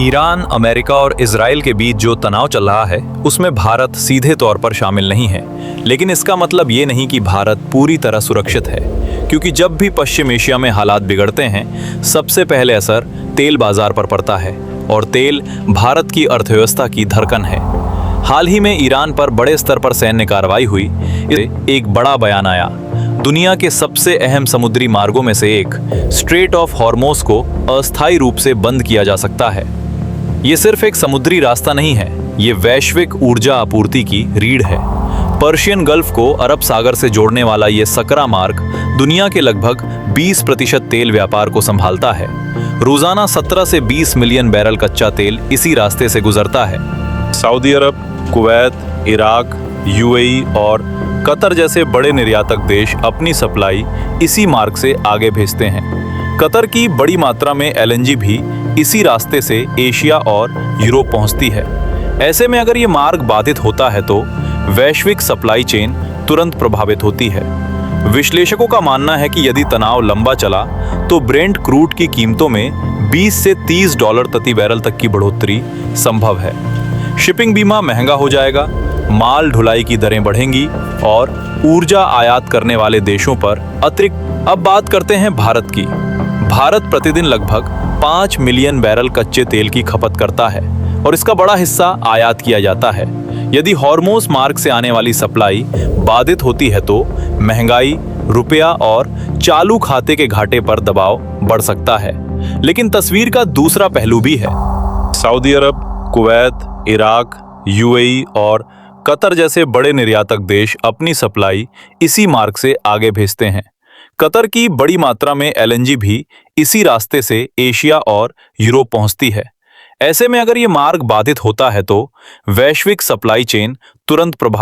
Iran, America और Israel के बीच जो तनाव चल रहा है उसमें भारत सीधे तौर पर शामिल नहीं है, लेकिन इसका मतलब ये नहीं कि भारत पूरी तरह सुरक्षित है, क्योंकि जब भी पश्चिम एशिया में हालात बिगड़ते हैं सबसे पहले असर तेल बाजार पर पड़ता है और तेल भारत की अर्थव्यवस्था की धड़कन है। हाल ही में ईरान पर बड़े स्तर पर सैन्य कार्रवाई हुई। एक बड़ा बयान आया, दुनिया के सबसे अहम समुद्री मार्गों में से एक स्ट्रेट ऑफ हॉर्मोज को अस्थायी रूप से बंद किया जा सकता है। ये सिर्फ एक समुद्री रास्ता नहीं है, ये वैश्विक ऊर्जा आपूर्ति की रीढ़ है। पर्शियन गल्फ को अरब सागर से जोड़ने वाला ये सकरा मार्ग दुनिया के लगभग 20% तेल व्यापार को संभालता है। रोजाना 17 से 20 मिलियन बैरल कच्चा तेल इसी रास्ते से गुजरता है। सऊदी अरब, कुवैत, इराक, यूएई और कतर जैसे बड़े निर्यातक देश अपनी सप्लाई इसी मार्ग से आगे भेजते हैं। कतर की बड़ी मात्रा में एलएनजी भी इसी रास्ते से एशिया और यूरोप पहुंचती है। ऐसे में अगर ये मार्ग बाधित होता है तो वैश्विक सप्लाई चेन तुरंत प्रभावित होती है। विश्लेषकों का मानना है कि यदि तनाव लंबा चला तो ब्रेंट क्रूड की कीमतों में 20 से $30 प्रति बैरल तक की बढ़ोतरी संभव है। शिपिंग बीमा महंगा हो जाएगा, माल ढुलाई की दरें बढ़ेंगी और ऊर्जा आयात करने वाले देशों पर अतिरिक्त। अब बात करते हैं भारत की। भारत प्रतिदिन लगभग 5 मिलियन बैरल कच्चे तेल की खपत करता है और इसका बड़ा हिस्सा आयात किया जाता है। यदि हॉर्मोज मार्ग से आने वाली सप्लाई बाधित होती है तो महंगाई, रुपया और चालू खाते के घाटे पर दबाव बढ़ सकता है। लेकिन तस्वीर का दूसरा पहलू भी है। सऊदी अरब, कुवैत, इराक, यूएई और कतर जैसे बड़े निर्यातक देश अपनी सप्लाई इसी मार्ग से आगे भेजते हैं। कतर की बड़ी मात्रा में एलएनजी भी इसी रास्ते से एशिया और यूरोप पहुंचती है। ऐसे में अगर ये मार्ग बाधित होता है तो वैश्विक सप्लाई चेन तुरंत प्रभावित